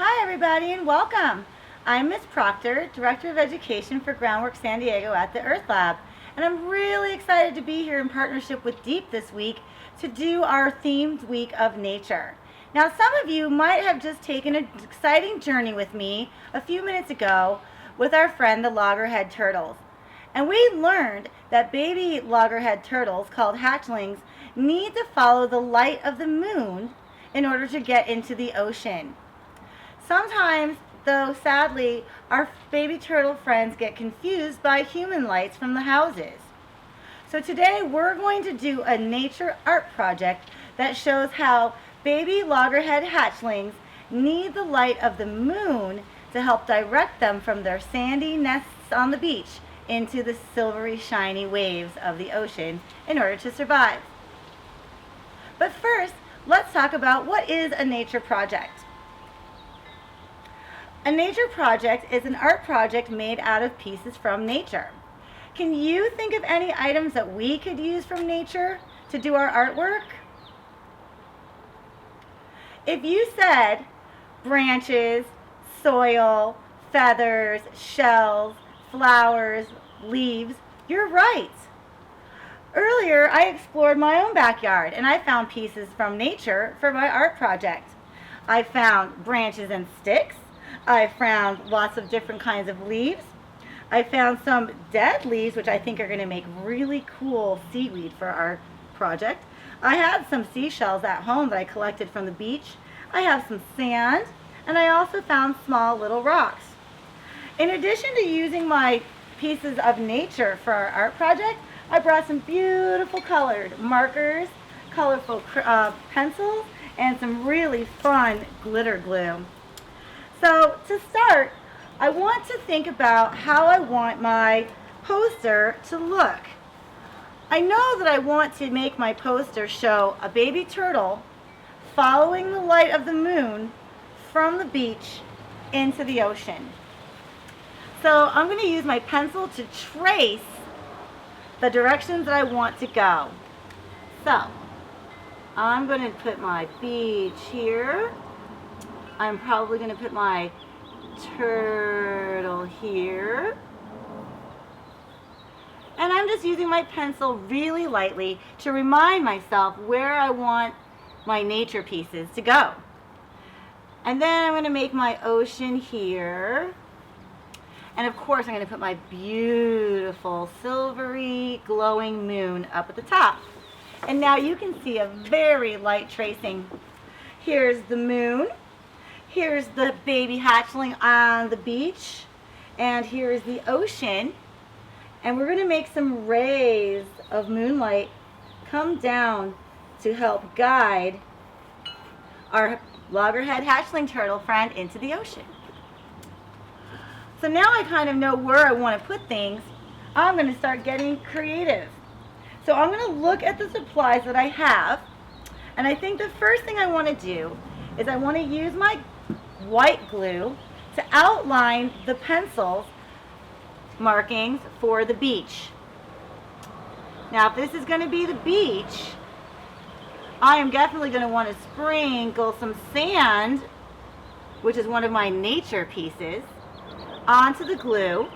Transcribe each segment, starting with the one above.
Hi everybody and welcome. I'm Ms. Proctor, Director of Education for GroundWork San Diego at the EarthLab, and I'm really excited to be here in partnership with DEEP this week to do our themed week of nature. Now some of you might have just taken an exciting journey with me a few minutes ago with our friend the loggerhead turtles. And we learned that baby loggerhead turtles, called hatchlings, need to follow the light of the moon in order to get into the ocean. Sometimes, though, sadly, our baby turtle friends get confused by human lights from the houses. So today we're going to do a nature art project that shows how baby loggerhead hatchlings need the light of the moon to help direct them from their sandy nests on the beach into the silvery shiny waves of the ocean in order to survive. But first, let's talk about what is a nature project. A nature project is an art project made out of pieces from nature. Can you think of any items that we could use from nature to do our artwork? If you said branches, soil, feathers, shells, flowers, leaves, you're right. Earlier, I explored my own backyard and I found pieces from nature for my art project. I found branches and sticks. I found lots of different kinds of leaves. I found some dead leaves, which I think are going to make really cool seaweed for our project. I had some seashells at home that I collected from the beach. I have some sand, and I also found small little rocks. In addition to using my pieces of nature for our art project, I brought some beautiful colored markers, colorful pencils, and some really fun glitter glue. So to start, I want to think about how I want my poster to look. I know that I want to make my poster show a baby turtle following the light of the moon from the beach into the ocean. So I'm going to use my pencil to trace the directions that I want to go. So I'm going to put my beach here. I'm probably going to put my turtle here. And I'm just using my pencil really lightly to remind myself where I want my nature pieces to go. And then I'm going to make my ocean here. And of course I'm going to put my beautiful silvery glowing moon up at the top. And now you can see a very light tracing. Here's the moon. Here's the baby hatchling on the beach, and here's the ocean, and we're going to make some rays of moonlight come down to help guide our loggerhead hatchling turtle friend into the ocean. So now I kind of know where I want to put things. I'm going to start getting creative. So I'm going to look at the supplies that I have, and I think the first thing I want to do is I want to use my white glue to outline the pencils markings for the beach. Now if this is going to be the beach, I am definitely going to want to sprinkle some sand, which is one of my nature pieces, onto the glue.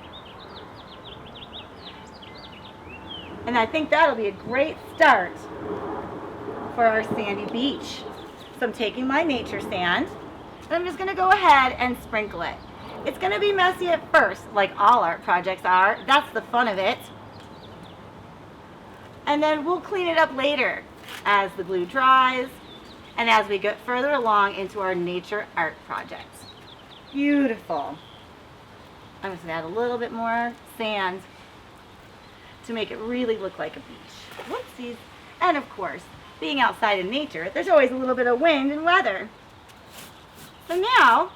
And I think that'll be a great start for our sandy beach. So I'm taking my nature sand, and I'm just going to go ahead and sprinkle it. It's going to be messy at first, like all art projects are. That's the fun of it. And then we'll clean it up later as the glue dries and as we get further along into our nature art project. Beautiful. I'm just going to add a little bit more sand to make it really look like a beach. Whoopsies. And of course, being outside in nature, there's always a little bit of wind and weather. So now,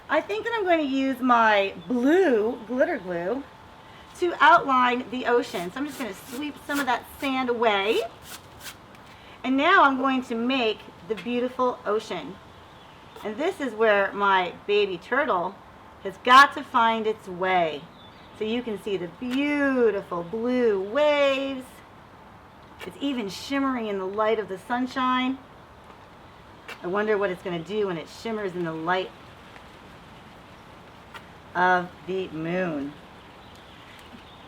I think that I'm going to use my blue glitter glue to outline the ocean. So I'm just going to sweep some of that sand away. And now I'm going to make the beautiful ocean. And this is where my baby turtle has got to find its way. So you can see the beautiful blue waves. It's even shimmering in the light of the sunshine. I wonder what it's going to do when it shimmers in the light of the moon.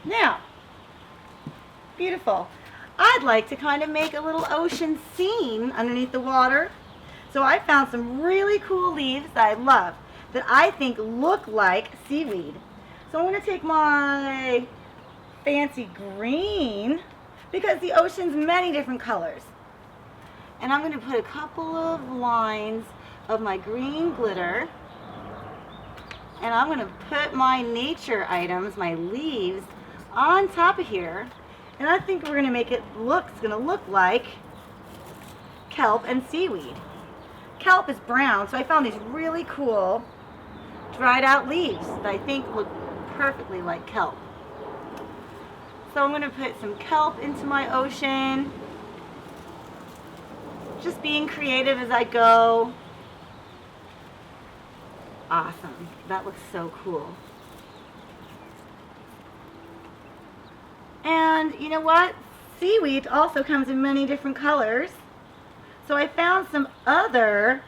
Now, beautiful. I'd like to kind of make a little ocean scene underneath the water. So I found some really cool leaves that I love, that I think look like seaweed. So I'm going to take my fancy green, because the ocean's many different colors. And I'm going to put a couple of lines of my green glitter. And I'm going to put my nature items, my leaves, on top of here. And I think we're going to make it look, it's going to look like kelp and seaweed. Kelp is brown, so I found these really cool dried out leaves that I think look perfectly like kelp. So I'm going to put some kelp into my ocean. Just being creative as I go. Awesome. That looks so cool. And you know what? Seaweed also comes in many different colors. So I found some other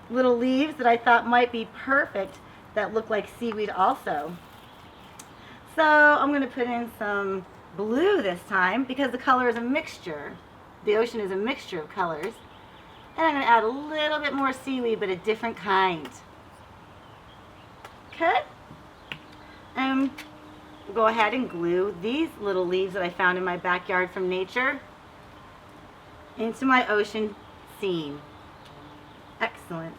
little leaves that I thought might be perfect that look like seaweed also. So I'm going to put in some blue this time because the color is a mixture. The ocean is a mixture of colors. And I'm going to add a little bit more seaweed, but a different kind. Okay? And we'll go ahead and glue these little leaves that I found in my backyard from nature into my ocean scene. Excellent.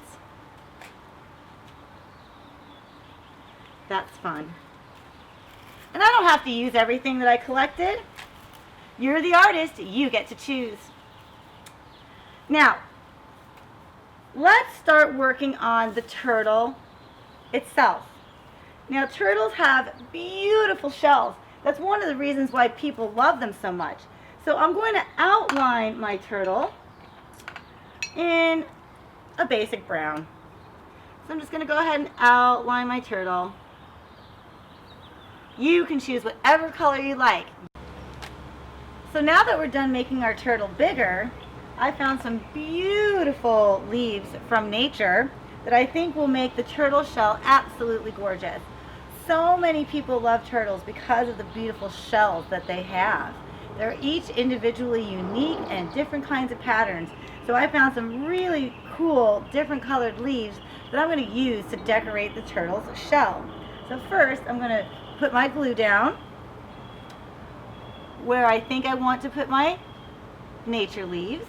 That's fun. And I don't have to use everything that I collected. You're the artist, you get to choose. Now, let's start working on the turtle itself. Now, turtles have beautiful shells. That's one of the reasons why people love them so much. So I'm going to outline my turtle in a basic brown. So I'm just going to go ahead and outline my turtle. You can choose whatever color you like. So now that we're done making our turtle bigger, I found some beautiful leaves from nature that I think will make the turtle shell absolutely gorgeous. So many people love turtles because of the beautiful shells that they have. They're each individually unique and different kinds of patterns. So I found some really cool different colored leaves that I'm going to use to decorate the turtle's shell. So first I'm going to put my glue down where I think I want to put my nature leaves.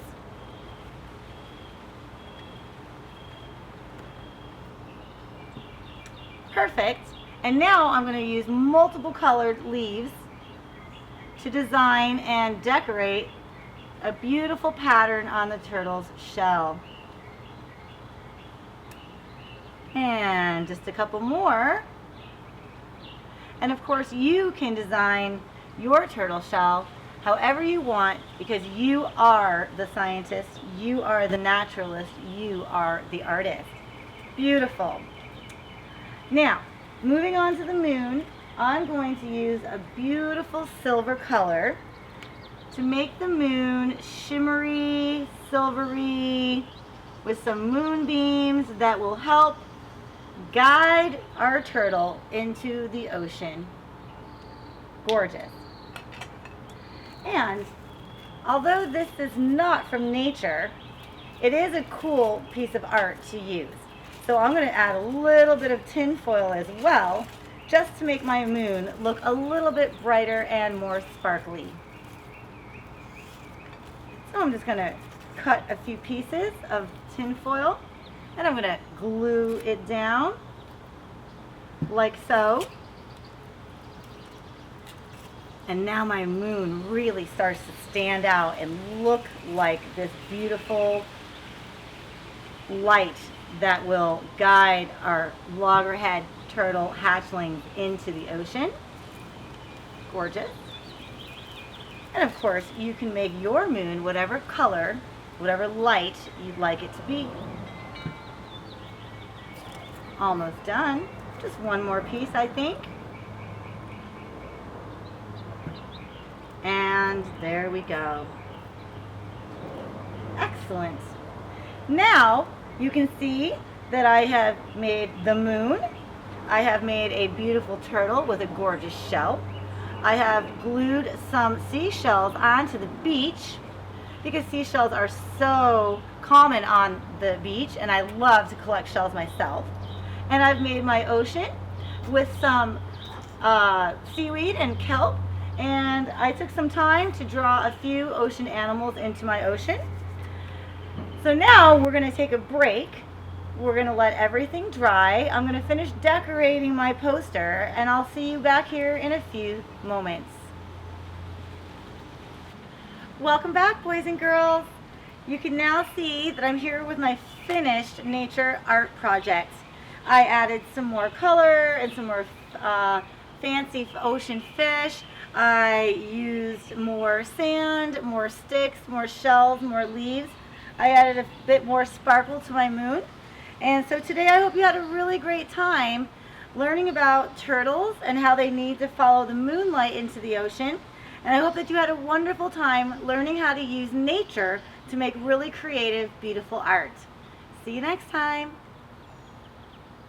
Perfect. And now I'm going to use multiple colored leaves to design and decorate a beautiful pattern on the turtle's shell. And just a couple more. And of course you can design your turtle shell however you want, because you are the scientist, you are the naturalist, you are the artist. Beautiful. Now, moving on to the moon, I'm going to use a beautiful silver color to make the moon shimmery, silvery, with some moonbeams that will help guide our turtle into the ocean. Gorgeous. And although this is not from nature, it is a cool piece of art to use. So I'm going to add a little bit of tin foil as well, just to make my moon look a little bit brighter and more sparkly. So I'm just going to cut a few pieces of tin foil, and I'm going to glue it down like so. And now my moon really starts to stand out and look like this beautiful light that will guide our loggerhead turtle hatchlings into the ocean. Gorgeous. And of course, you can make your moon whatever color, whatever light you'd like it to be. Almost done. Just one more piece, I think. And there we go. Excellent. Now, You can see that I have made the moon. I have made a beautiful turtle with a gorgeous shell. I have glued some seashells onto the beach because seashells are so common on the beach and I love to collect shells myself. And I've made my ocean with some seaweed and kelp, and I took some time to draw a few ocean animals into my ocean. So now we're going to take a break. We're going to let everything dry. I'm going to finish decorating my poster, and I'll see you back here in a few moments. Welcome back, boys and girls. You can now see that I'm here with my finished nature art project. I added some more color and some more fancy ocean fish. I used more sand, more sticks, more shells, more leaves. I added a bit more sparkle to my moon. And so today I hope you had a really great time learning about turtles and how they need to follow the moonlight into the ocean. And I hope that you had a wonderful time learning how to use nature to make really creative, beautiful art. See you next time.